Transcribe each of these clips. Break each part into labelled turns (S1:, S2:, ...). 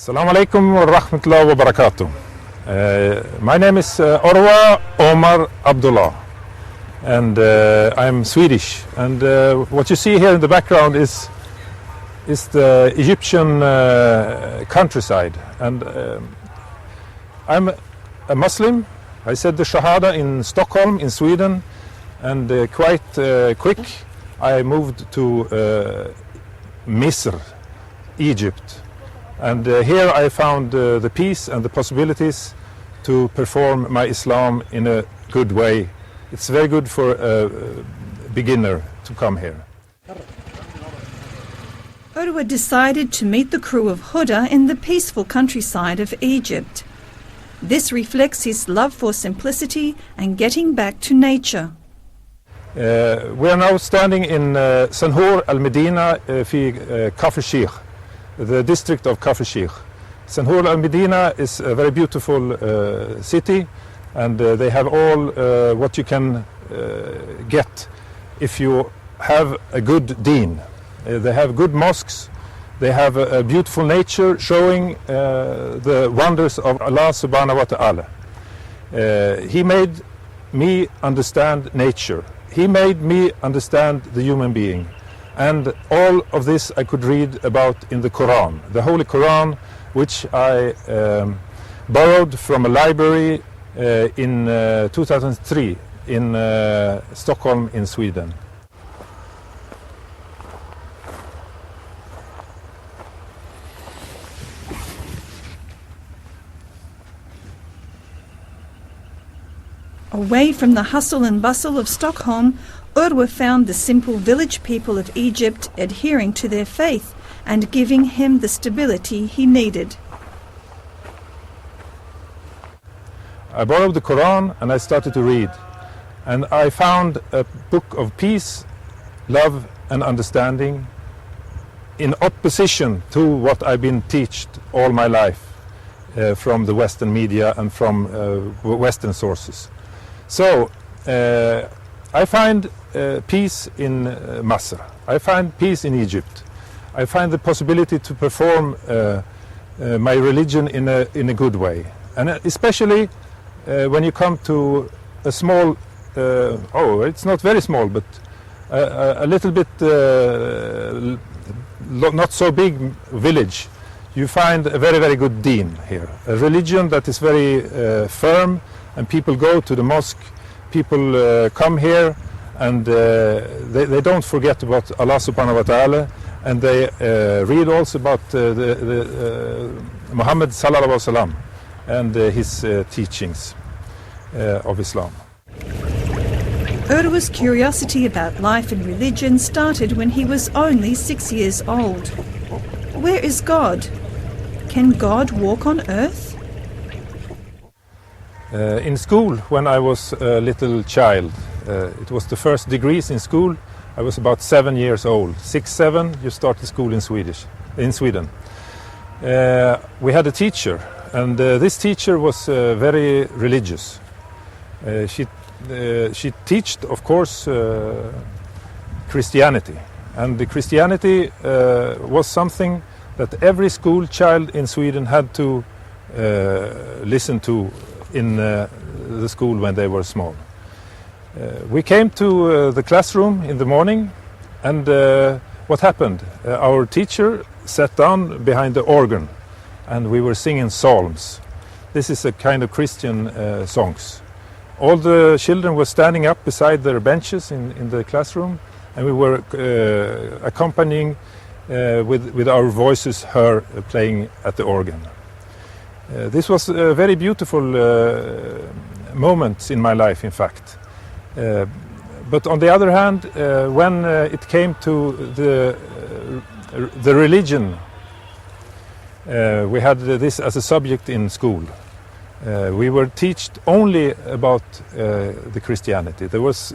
S1: Assalamu alaikum wa rahmatullahi wa barakatuh. My name is Orwa Omar Abdullah, and I'm Swedish. And what you see here in the background is the Egyptian countryside. And I'm a Muslim. I said the Shahada in Stockholm, in Sweden, and quite quick I moved to Misr, Egypt. And here I found the peace and the possibilities to perform my Islam in a good way. It's very good for a beginner to come here.
S2: Urwa decided to meet the crew of Huda in the peaceful countryside of Egypt. This reflects his love for simplicity and getting back to nature.
S1: We are now standing in Sanhur al-Medina fi Kafr Sheikh, the district of Kafr Sheikh. Sanhur al-Medina is a very beautiful city, and they have all what you can get if you have a good deen. They have good mosques, they have a beautiful nature showing the wonders of Allah subhanahu wa ta'ala. He made me understand nature. He made me understand the human being. And all of this I could read about in the Quran, the Holy Quran, which I borrowed from a library in 2003 in Stockholm in Sweden.
S2: Away from the hustle and bustle of Stockholm, Urwa found the simple village people of Egypt adhering to their faith and giving him the stability he needed.
S1: I borrowed the Quran and I started to read. And I found a book of peace, love and understanding in opposition to what I've been taught all my life from the Western media and from Western sources. So I find peace in Masr. I find peace in Egypt. I find the possibility to perform my religion in a good way. And especially when you come to a small, it's not very small, but a little bit not so big village, you find a very, very good deen here. A religion that is very firm, and people go to the mosque, people come here, and they don't forget about Allah subhanahu wa ta'ala, and they read also about Muhammad sallallahu alaihi wasallam and his teachings of Islam.
S2: Urwa's curiosity about life and religion started when he was only 6 years old. Where is God? Can God walk on earth?
S1: In school, when I was a little child, it was the first degrees in school. I was about 7 years old. 6, 7, you started school in Sweden. We had a teacher, and this teacher was very religious. She taught, of course, Christianity. And the Christianity was something that every school child in Sweden had to listen to in the school when they were small. We came to the classroom in the morning, and what happened? Our teacher sat down behind the organ, and we were singing psalms. This is a kind of Christian songs. All the children were standing up beside their benches in the classroom, and we were accompanying with our voices her playing at the organ. This was a very beautiful moment in my life, in fact. But on the other hand, when it came to the religion, we had this as a subject in school. We were taught only about the Christianity. There was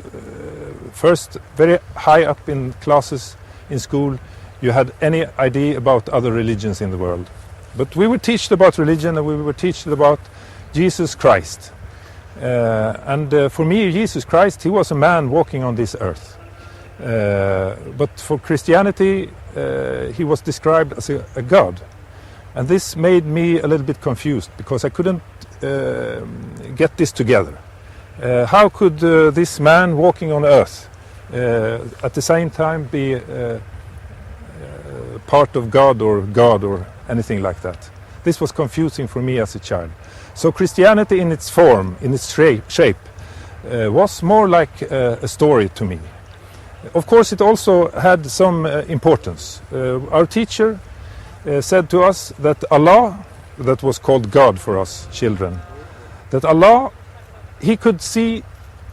S1: first very high up in classes in school, you had any idea about other religions in the world. But we were taught about religion, and we were taught about Jesus Christ. For me, Jesus Christ, he was a man walking on this earth. But for Christianity, he was described as a God. And this made me a little bit confused because I couldn't get this together. How could this man walking on earth at the same time be part of God or anything like that? This was confusing for me as a child. So Christianity in its form, in its shape, was more like a story to me. Of course, it also had some importance. Our teacher said to us that Allah, that was called God for us children, that Allah, He could see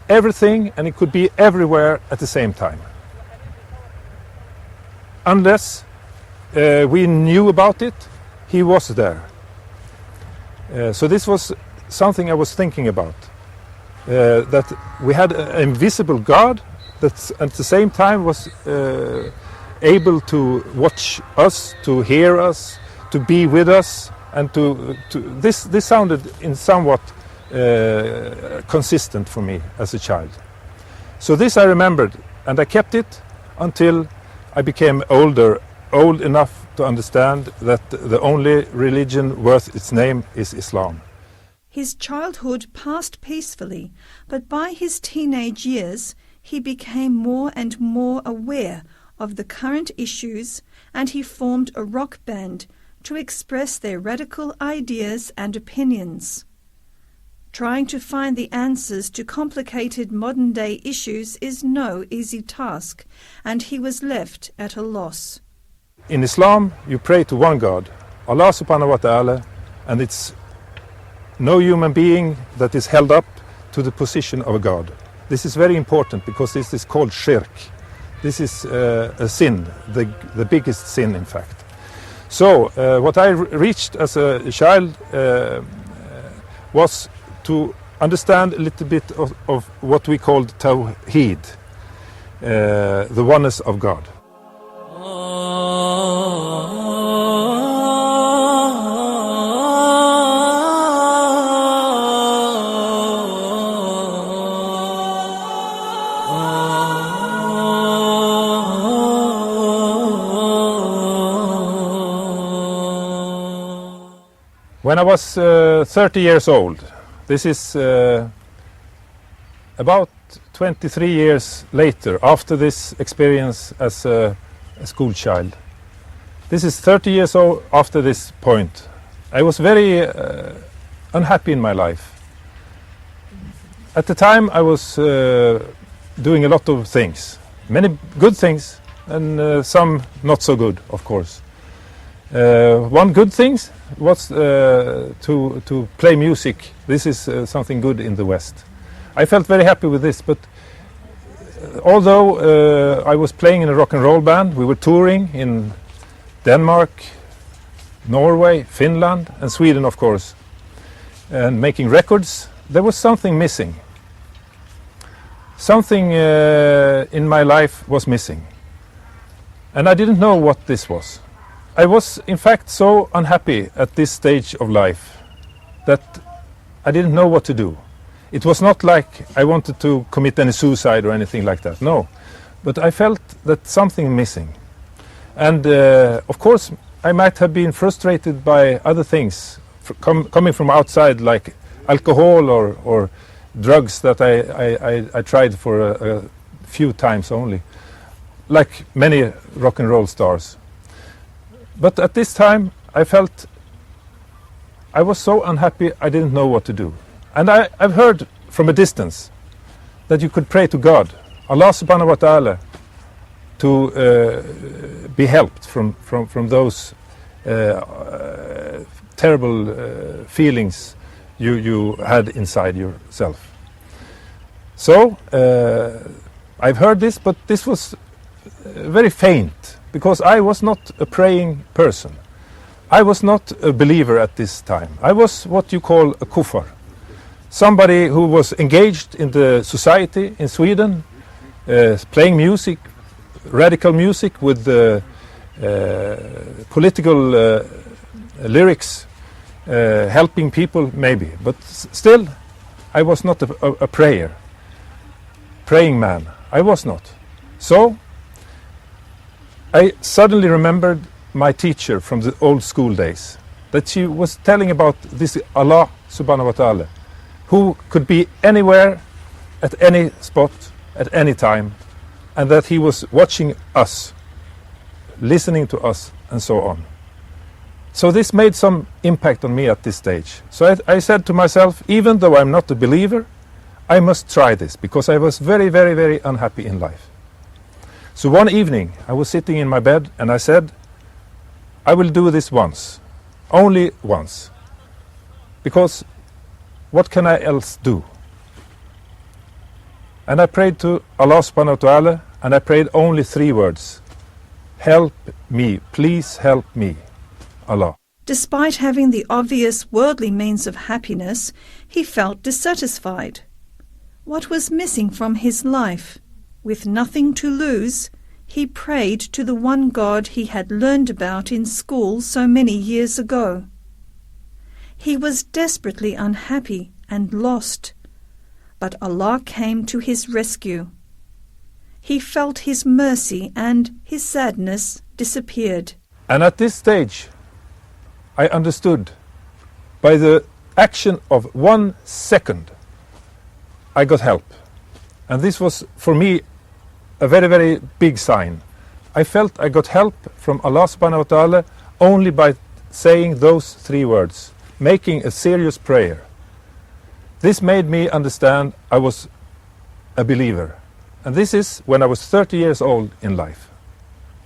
S1: everything and He could be everywhere at the same time. Unless we knew about it, He was there. So this was something I was thinking about, that we had an invisible God that at the same time was able to watch us, to hear us, to be with us, and this sounded in somewhat consistent for me as a child. So this I remembered, and I kept it until I became old enough to understand that the only religion worth its name is Islam.
S2: His childhood passed peacefully, but by his teenage years he became more and more aware of the current issues, and he formed a rock band to express their radical ideas and opinions. Trying to find the answers to complicated modern-day issues is no easy task, and he was left at a loss.
S1: In Islam, you pray to one God, Allah subhanahu wa ta'ala, and it's no human being that is held up to the position of a God. This is very important because this is called shirk. This is a sin, the biggest sin in fact. So what I reached as a child was to understand a little bit of what we called Tawheed, the oneness of God. When I was 30 years old, this is about 23 years later, after this experience as a school child. This is 30 years old after this point. I was very unhappy in my life. At the time I was doing a lot of things, many good things and some not so good, of course. One good thing was to play music. This is something good in the West. I felt very happy with this, but although I was playing in a rock and roll band, we were touring in Denmark, Norway, Finland and Sweden, of course, and making records, there was something missing. Something in my life was missing, and I didn't know what this was. I was in fact so unhappy at this stage of life that I didn't know what to do. It was not like I wanted to commit any suicide or anything like that, no. But I felt that something missing. And of course I might have been frustrated by other things coming from outside, like alcohol or drugs that I tried for a few times only, like many rock and roll stars. But at this time I felt I was so unhappy I didn't know what to do. And I've heard from a distance that you could pray to God, Allah subhanahu wa ta'ala, to be helped from those terrible feelings you had inside yourself. So I've heard this, but this was very faint, because I was not a praying person. I was not a believer at this time. I was what you call a kuffar. Somebody who was engaged in the society in Sweden, playing music, radical music with political lyrics, helping people maybe. But still, I was not a praying man. I was not. So I suddenly remembered my teacher from the old school days. that she was telling about this Allah subhanahu wa ta'ala, who could be anywhere, at any spot, at any time, and that he was watching us, listening to us, and so on. So this made some impact on me at this stage. So I said to myself, even though I'm not a believer, I must try this, because I was very, very, very unhappy in life. So one evening, I was sitting in my bed and I said, I will do this once, only once, because what can I else do? And I prayed to Allah subhanahu wa ta'ala, and I prayed only 3 words. Help me, please help me, Allah.
S2: Despite having the obvious worldly means of happiness, he felt dissatisfied. What was missing from his life? With nothing to lose, he prayed to the one God he had learned about in school so many years ago. He was desperately unhappy and lost, but Allah came to his rescue. He felt his mercy and his sadness disappeared.
S1: And at this stage, I understood, by the action of 1 second, I got help. And this was, for me, a very, very big sign. I felt I got help from Allah subhanahu wa ta'ala only by saying those 3 words, making a serious prayer. This made me understand I was a believer. And this is when I was 30 years old in life.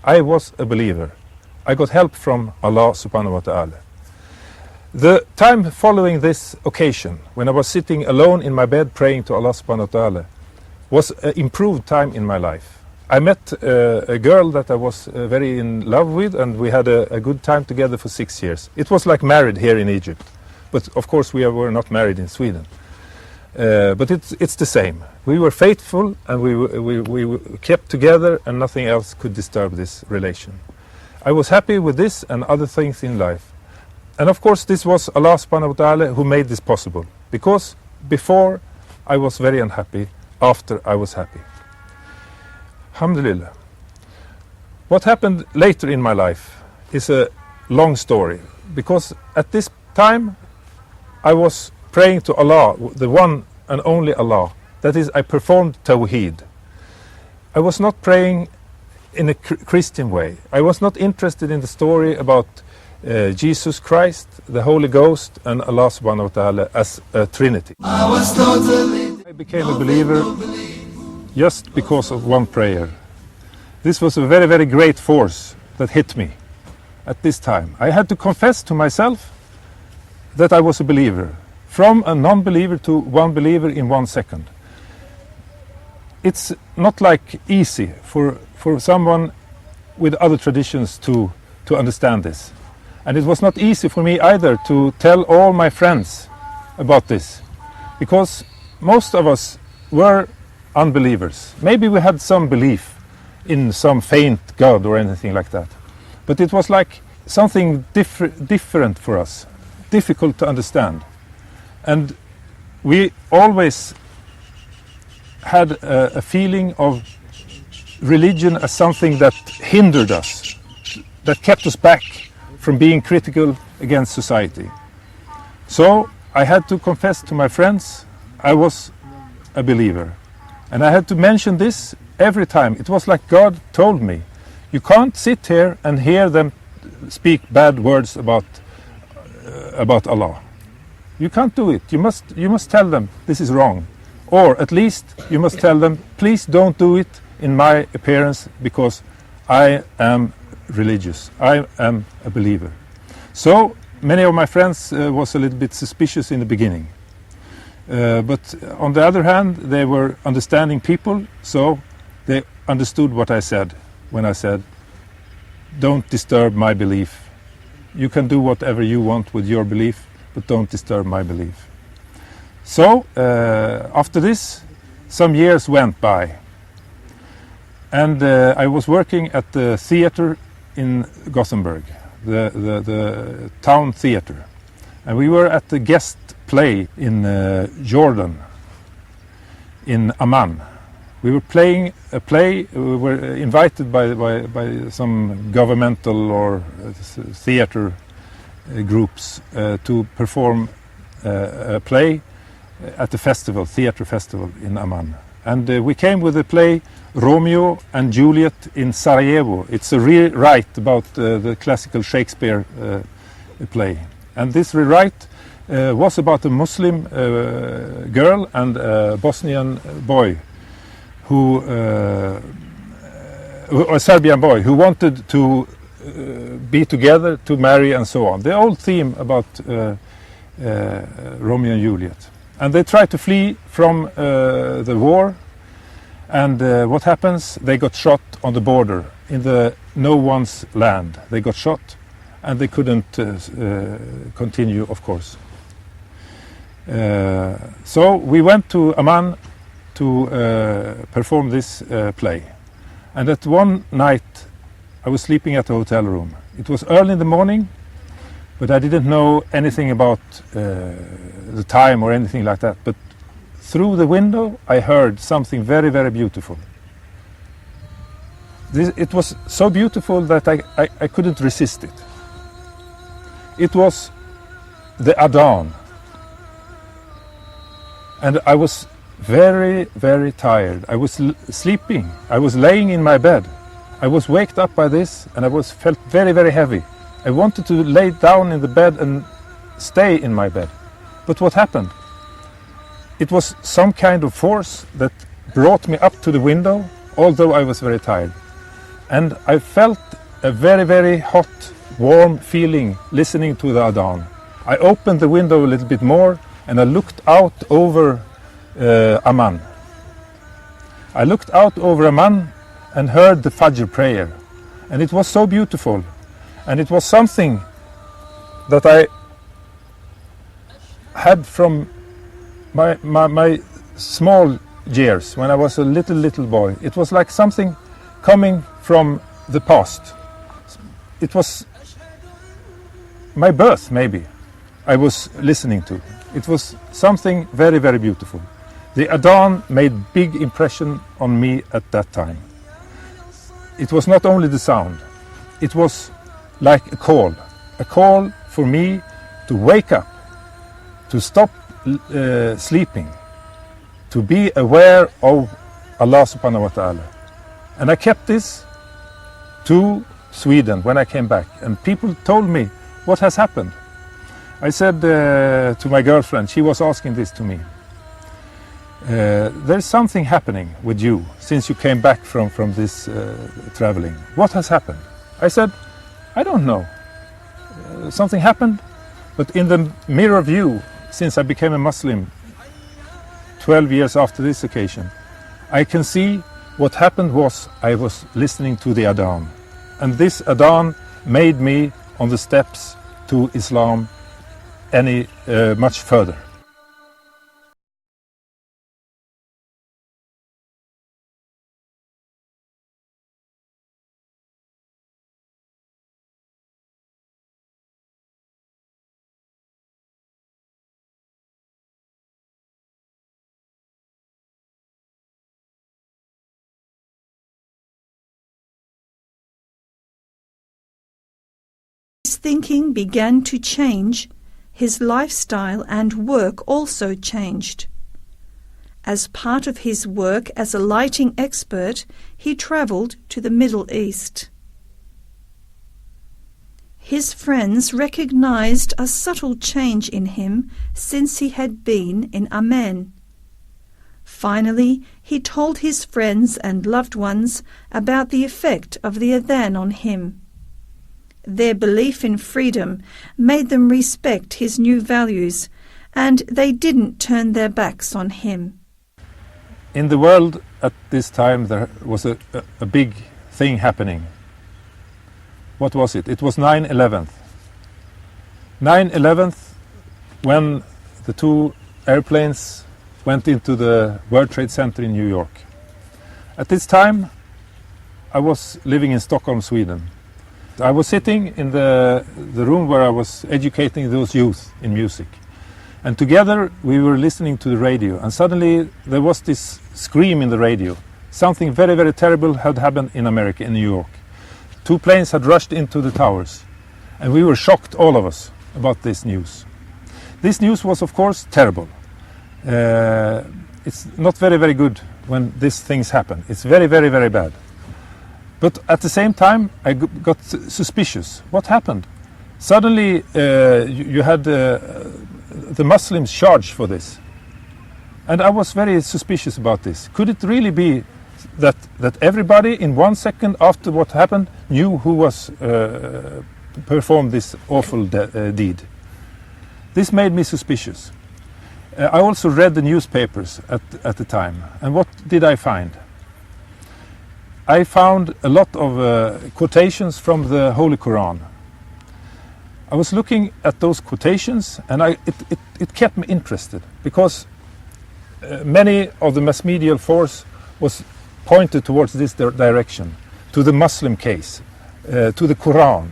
S1: I was a believer. I got help from Allah subhanahu wa ta'ala. The time following this occasion, when I was sitting alone in my bed praying to Allah subhanahu wa ta'ala, was an improved time in my life. I met a girl that I was very in love with, and we had a good time together for 6 years. It was like married here in Egypt, but of course we were not married in Sweden. But it's the same. We were faithful, and we kept together, and nothing else could disturb this relation. I was happy with this and other things in life. And of course this was Allah subhanahu wa ta'ala who made this possible, because before I was very unhappy, after I was happy. Alhamdulillah. What happened later in my life is a long story, because at this time I was praying to Allah, the one and only Allah. That is, I performed Tawheed. I was not praying in a Christian way. I was not interested in the story about Jesus Christ, the Holy Ghost, and Allah subhanahu wa ta'ala as a Trinity. I became a believer just because of one prayer. This was a very, very great force that hit me at this time. I had to confess to myself that I was a believer, from a non-believer to one believer in 1 second. It's not like easy for someone with other traditions to understand this. And it was not easy for me either to tell all my friends about this, because most of us were unbelievers. Maybe we had some belief in some faint God or anything like that, but it was like something different for us, difficult to understand. And we always had a feeling of religion as something that hindered us, that kept us back from being critical against society. So I had to confess to my friends I was a believer. And I had to mention this every time. It was like God told me, you can't sit here and hear them speak bad words about Allah. You can't do it. You must tell them this is wrong. Or at least you must tell them, please don't do it in my appearance, because I am religious. I am a believer. So many of my friends was a little bit suspicious in the beginning. But on the other hand, they were understanding people, so they understood what I said when I said, don't disturb my belief. You can do whatever you want with your belief, but don't disturb my belief. So after this, some years went by, and I was working at the theater in Gothenburg, the town theater, and we were at the guest play in Jordan, in Amman. We were playing a play. We were invited by some governmental or theater groups to perform a play at the festival, theater festival in Amman. And we came with the play Romeo and Juliet in Sarajevo. It's a rewrite about the classical Shakespeare play. And this rewrite was about a Muslim girl and a Bosnian boy who, a Serbian boy who wanted to be together, to marry and so on. The old theme about Romeo and Juliet. And they try to flee from the war, and what happens? They got shot on the border in the no one's land. They got shot and they couldn't continue, of course. So we went to Amman to perform this play. And at one night I was sleeping at a hotel room. It was early in the morning, but I didn't know anything about the time or anything like that. But through the window I heard something very, very beautiful. It was so beautiful that I couldn't resist it. It was the Adhan. And I was very, very tired. I was sleeping. I was laying in my bed. I was waked up by this and I felt very, very heavy. I wanted to lay down in the bed and stay in my bed. But what happened? It was some kind of force that brought me up to the window, although I was very tired. And I felt a very, very hot, warm feeling listening to the Adhan. I opened the window a little bit more and I looked out over Amman. I looked out over Amman and heard the Fajr prayer. And it was so beautiful. And it was something that I had from my small years, when I was a little boy. It was like something coming from the past. It was my birth, maybe, I was listening to. It was something very, very beautiful. The Adhan made big impression on me at that time. It was not only the sound, it was like a call for me to wake up, to stop sleeping, to be aware of Allah subhanahu wa ta'ala. And I kept this to Sweden when I came back, and people told me, what has happened? I said to my girlfriend, she was asking this to me, there's something happening with you since you came back from this traveling. What has happened? I said, I don't know. Something happened, but in the mirror view, since I became a Muslim 12 years after this occasion, I can see what happened was I was listening to the Adhan. And this Adhan made me on the steps to Islam much further.
S2: His thinking began to change, his lifestyle and work also changed. As part of his work as a lighting expert, he travelled to the Middle East. His friends recognized a subtle change in him since he had been in Amman. Finally, he told his friends and loved ones about the effect of the Adhan on him. Their belief in freedom made them respect his new values, and they didn't turn their backs on him.
S1: In the world at this time there was a big thing happening. What was it? It was 9/11. 9/11, when the two airplanes went into the World Trade Center in New York. At this time I was living in Stockholm, Sweden. I was sitting in the room where I was educating those youth in music. And together we were listening to the radio, and suddenly there was this scream in the radio. Something very, very terrible had happened in America, in New York. Two planes had rushed into the towers, and we were shocked, all of us. about this news. This news was, of course, terrible. It's not very, very good when these things happen. It's very, very, very bad. But at the same time, I got suspicious. What happened? Suddenly, you had the Muslims charged for this. And I was very suspicious about this. Could it really be that everybody in 1 second after what happened knew who was performed this awful deed? This made me suspicious. I also read the newspapers at the time. And what did I find? I found a lot of quotations from the Holy Quran. I was looking at those quotations, and it kept me interested, because many of the mass media force was pointed towards this direction, to the Muslim case, to the Quran.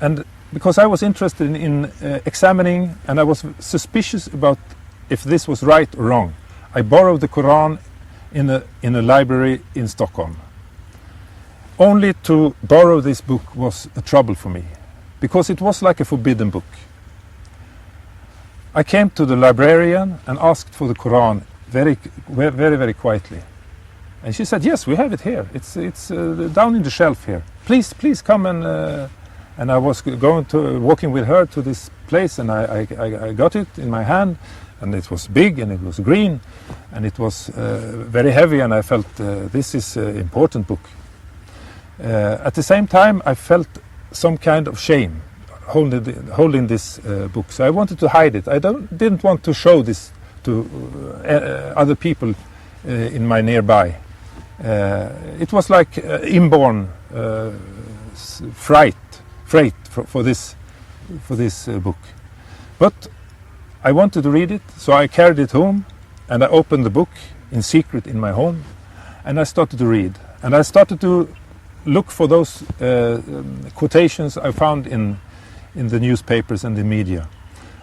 S1: And because I was interested in examining, and I was suspicious about if this was right or wrong, I borrowed the Quran in a library in Stockholm. Only to borrow this book was a trouble for me, because it was like a forbidden book. I came to the librarian and asked for the Quran very, very, very quietly. And she said, "Yes, we have it here. It's down in the shelf here. Please come and I was walking with her to this place, and I got it in my hand, and it was big, and it was green, and it was very heavy, and I felt this is an important book. At the same time, I felt some kind of shame holding this book, so I wanted to hide it. I didn't want to show this to other people in my nearby. It was like inborn freight for this book. But I wanted to read it, so I carried it home, and I opened the book in secret in my home, and I started to read. And I started to look for those quotations I found in the newspapers and the media.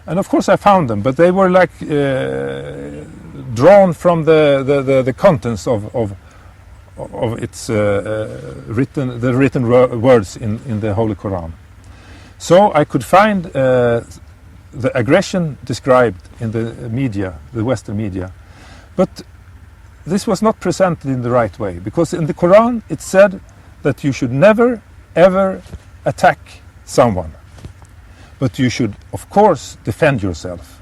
S1: And of course I found them, but they were like drawn from the contents of its written words in the Holy Quran. So I could find the aggression described in the media, the Western media. But this was not presented in the right way, because in the Quran it said that you should never, ever attack someone. But you should, of course, defend yourself.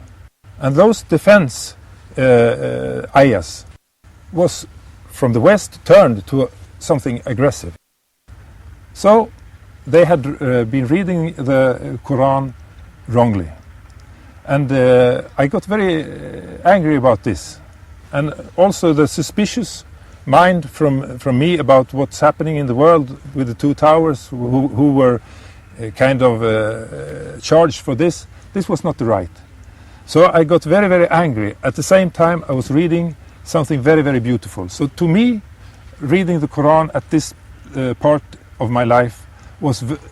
S1: And those defense ayahs was, from the West, turned to something aggressive. So they had been reading the Quran wrongly. And I got very angry about this. And also the suspicious mind from me about what's happening in the world with the two towers who were kind of charged for this. This was not the right. So I got very, very angry. At the same time, I was reading something very, very beautiful. So to me, reading the Quran at this part of my life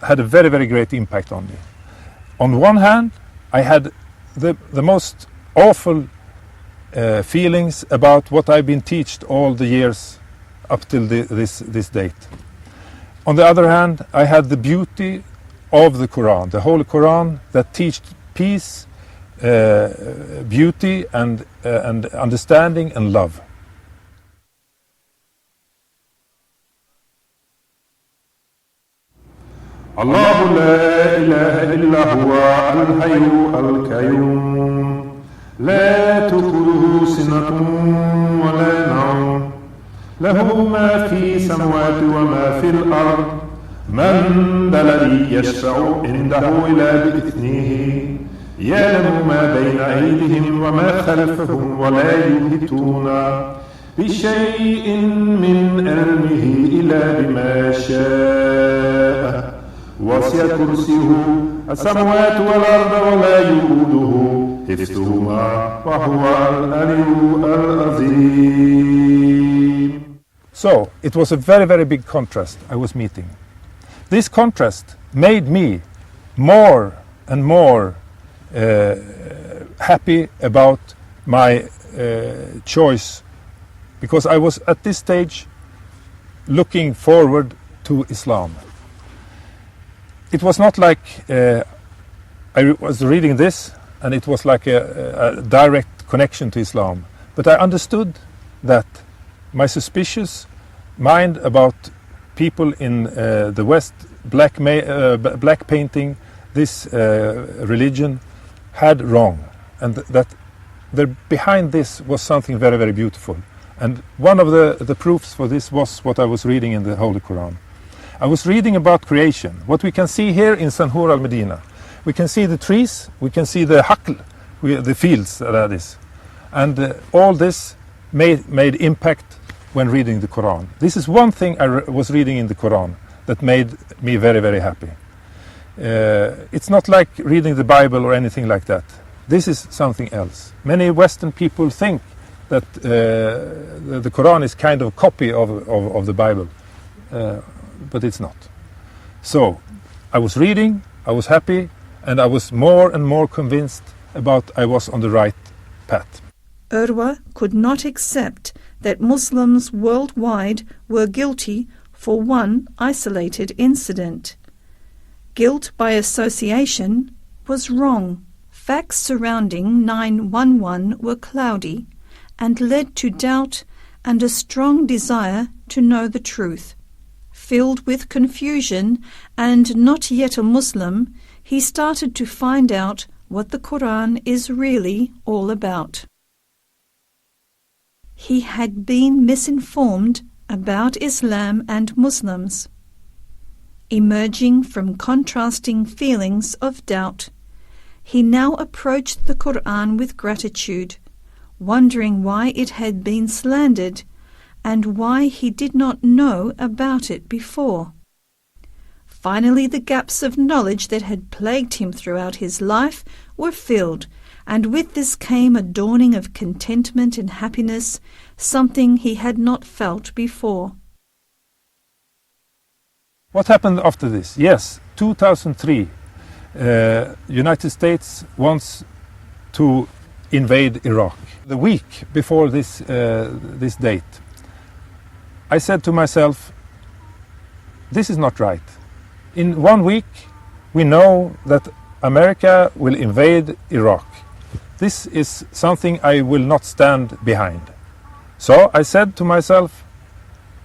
S1: had a very, very great impact on me. On one hand, I had the most awful feelings about what I've been taught all the years up till this date. On the other hand, I had the beauty of the Quran, the Holy Quran, that teached peace, beauty, and understanding and love.
S3: الله لا إله إلا هو الحي القيوم لا تأخذه سنة ولا نوم له ما في السماوات وما في الأرض من ذا الذي يشفع عنده إلا بإذنه يعلم ما بين أيديهم وما خلفهم ولا يحيطون بشيء من علمه إلا بما شاء وسع كرسيه السماوات والأرض ولا يؤوده حفظهما وهو العلي العظيم.
S1: So it was a very, very big contrast I was meeting. This contrast made me more and more happy about my choice, because I was at this stage looking forward to Islam. It was not like I was reading this, and it was like a direct connection to Islam. But I understood that my suspicious mind about people in the West black painting this religion had wrong, and that behind this was something very, very beautiful. And one of the proofs for this was what I was reading in the Holy Quran. I was reading about creation. What we can see here in Sanhur al-Medina, we can see the trees, we can see the haql, the fields, that is. And all this made impact when reading the Quran. This is one thing I was reading in the Quran that made me very, very happy. It's not like reading the Bible or anything like that. This is something else. Many Western people think that the Quran is kind of a copy of the Bible, but it's not. So I was reading, I was happy, and I was more and more convinced about I was on the right path.
S2: Urwa could not accept that Muslims worldwide were guilty for one isolated incident. Guilt by association was wrong. Facts surrounding 9/11 were cloudy and led to doubt and a strong desire to know the truth. Filled with confusion and not yet a Muslim, he started to find out what the Quran is really all about. He had been misinformed about Islam and Muslims. Emerging from contrasting feelings of doubt, he now approached the Quran with gratitude, wondering why it had been slandered and why he did not know about it before. Finally, the gaps of knowledge that had plagued him throughout his life were filled, and with this came a dawning of contentment and happiness, something he had not felt before.
S1: What happened after this? Yes, 2003, United States wants to invade Iraq. The week before this date, I said to myself, this is not right. In 1 week, we know that America will invade Iraq. This is something I will not stand behind. So I said to myself,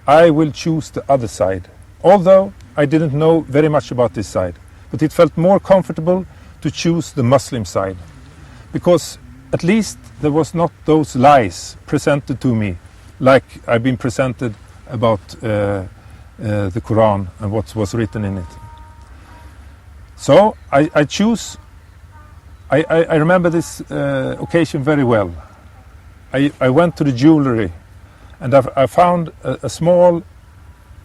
S1: I will choose the other side. Although I didn't know very much about this side, but it felt more comfortable to choose the Muslim side, because at least there was not those lies presented to me like I've been presented about the Quran and what was written in it. So I choose. I remember this occasion very well. I went to the jewelry and I found a small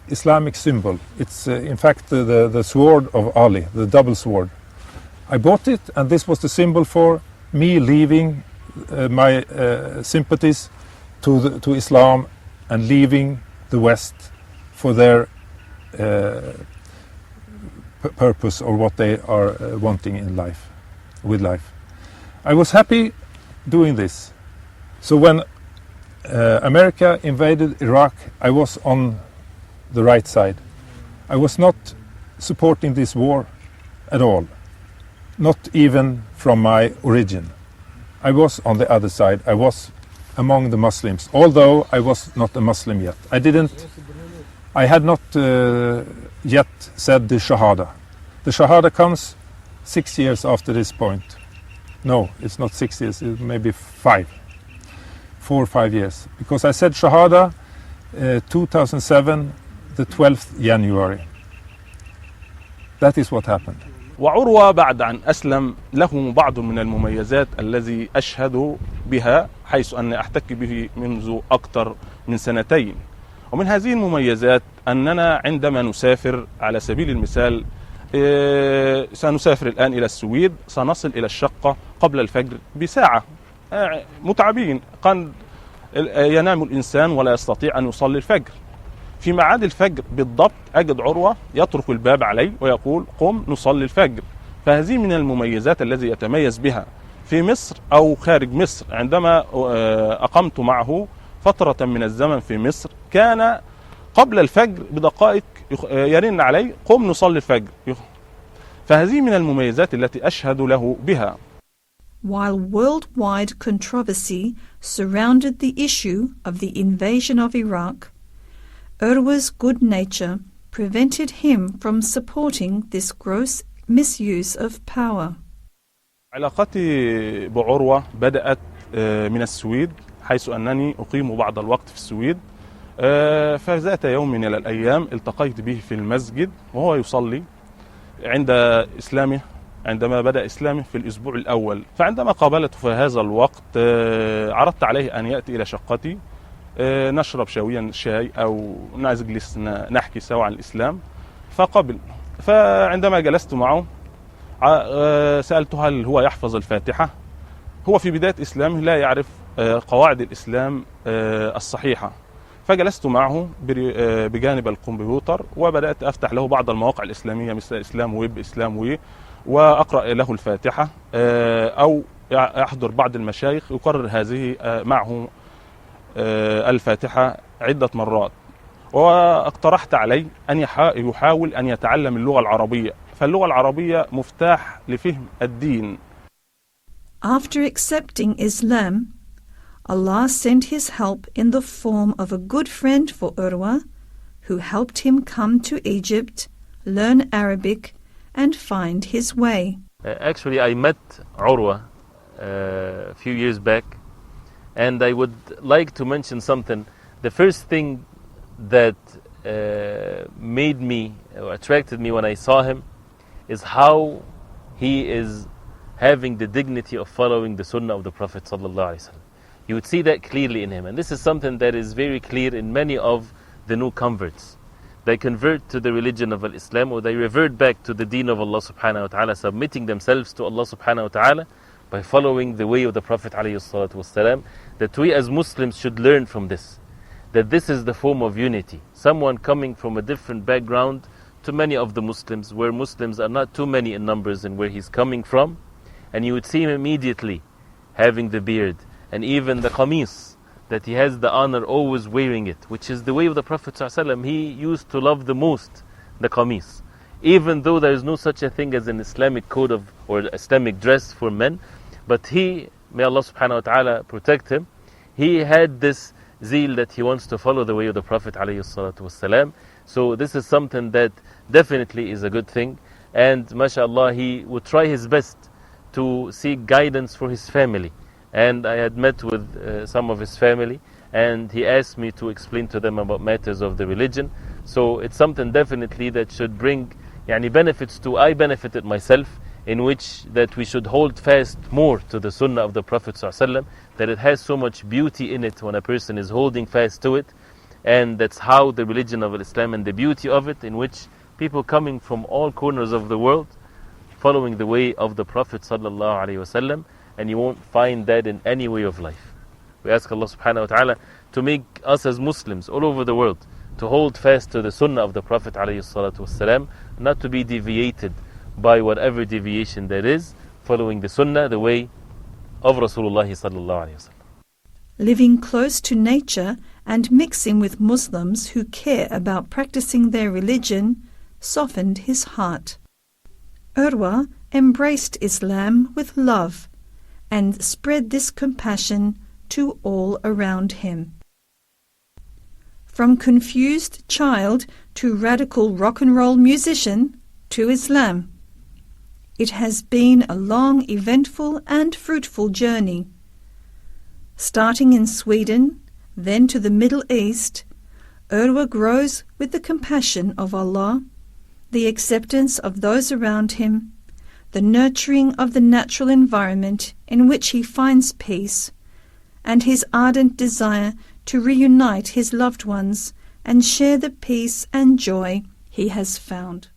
S1: Islamic symbol. It's in fact the sword of Ali, the double sword. I bought it, and this was the symbol for me leaving my sympathies to Islam and leaving the West for their purpose or what they are wanting in life, with life. I was happy doing this. So when America invaded Iraq, I was on the right side. I was not supporting this war at all, not even from my origin. I was on the other side. I was among the Muslims, although I was not a Muslim yet. I had not yet said the Shahada. The Shahada comes 6 years after this point. No, it's not 6 years, it's maybe 4 or 5 years. Because I said Shahada 2007, the 12th January. That is what happened.
S4: وعروة بعد أن أسلم له بعض من المميزات الذي أشهد بها، حيث أن أحتك به منذ أكثر من 2 سنين. ومن هذه المميزات أننا عندما نسافر على سبيل المثال، سنسافر الآن إلى السويد، سنصل إلى الشقة قبل الفجر بساعة. متعبين، قد ينام الإنسان ولا يستطيع أن يصلي الفجر. في ميعاد الفجر بالضبط أجد عروة يطرق الباب علي ويقول قم نصلي الفجر. فهذه من المميزات التي يتميز بها في مصر أو خارج مصر. عندما أقمت معه فترة من الزمن في مصر، كان قبل الفجر بدقائق يرن علي قم نصلي الفجر. فهذه من المميزات التي أشهد له بها.
S2: While worldwide controversy surrounded the issue of the invasion of Iraq, Urwa's good nature prevented him from supporting this gross misuse of power.
S4: علاقتي بعروة بدأت من السويد، حيث أنني أقيم بعض الوقت في السويد. فذات يوم من الأيام التقيت به في المسجد وهو يصلي عندما بدأ إسلامه في الأسبوع الأول. فعندما قابلته في هذا الوقت عرضت عليه أن يأتي إلى شقتي نشرب شاي أو نجلس نحكي سوا عن الإسلام، فقبل. فعندما جلست معه سألته هل هو يحفظ الفاتحة. هو في بداية إسلامه لا يعرف قواعد الإسلام الصحيحة. فجلست معه بجانب الكمبيوتر وبدأت أفتح له بعض المواقع الإسلامية مثل إسلام ويب، إسلام وي، وأقرأ له الفاتحة، أو يحضر بعض المشايخ يكرر هذه معه الفاتحة عدة مرات. واقترحت عليه أن يحاول أن يتعلم اللغة العربية، فاللغة العربية مفتاح لفهم الدين.
S2: After accepting Islam, Allah sent His help in the form of a good friend for Urwa, who helped him come to Egypt, learn Arabic, and find his way.
S5: Actually, I met Urwa a few years back, and I would like to mention something. The first thing that made me or attracted me when I saw him is how he is having the dignity of following the sunnah of the Prophet ﷺ. You would see that clearly in him, and this is something that is very clear in many of the new converts. They convert to the religion of Islam, or they revert back to the deen of Allah subhanahu wa ta'ala, submitting themselves to Allah subhanahu wa ta'ala by following the way of the Prophet ﷺ. That we as Muslims should learn from this, that this is the form of unity. Someone coming from a different background to many of the Muslims, where Muslims are not too many in numbers, and where he's coming from, and you would see him immediately having the beard, and even the qamis, that he has the honor always wearing it, which is the way of the Prophet ﷺ. He used to love the most the qamis, even though there is no such a thing as an Islamic code of or Islamic dress for men. But he, may Allah subhanahu wa ta'ala protect him, he had this zeal that he wants to follow the way of the Prophet ﷺ. So this is something that definitely is a good thing, and mashallah, he would try his best to seek guidance for his family. And I had met with some of his family, and he asked me to explain to them about matters of the religion. So it's something definitely that should bring benefits to, I benefited myself, in which that we should hold fast more to the sunnah of the Prophet ﷺ, that it has so much beauty in it when a person is holding fast to it. And that's how the religion of Islam and the beauty of it, in which people coming from all corners of the world following the way of the Prophet ﷺ, and you won't find that in any way of life. We ask Allah subhanahu wa ta'ala to make us as Muslims all over the world to hold fast to the sunnah of the Prophet ﷺ, not to be deviated by whatever deviation there is, following the sunnah, the way of Rasulullah sallallahu alayhi wa sallam.
S2: Living close to nature and mixing with Muslims who care about practicing their religion softened his heart. Urwa embraced Islam with love and spread this compassion to all around him. From confused child to radical rock and roll musician to Islam, it has been a long, eventful and fruitful journey. Starting in Sweden, then to the Middle East, Urwa grows with the compassion of Allah, the acceptance of those around him, the nurturing of the natural environment in which he finds peace, and his ardent desire to reunite his loved ones and share the peace and joy he has found.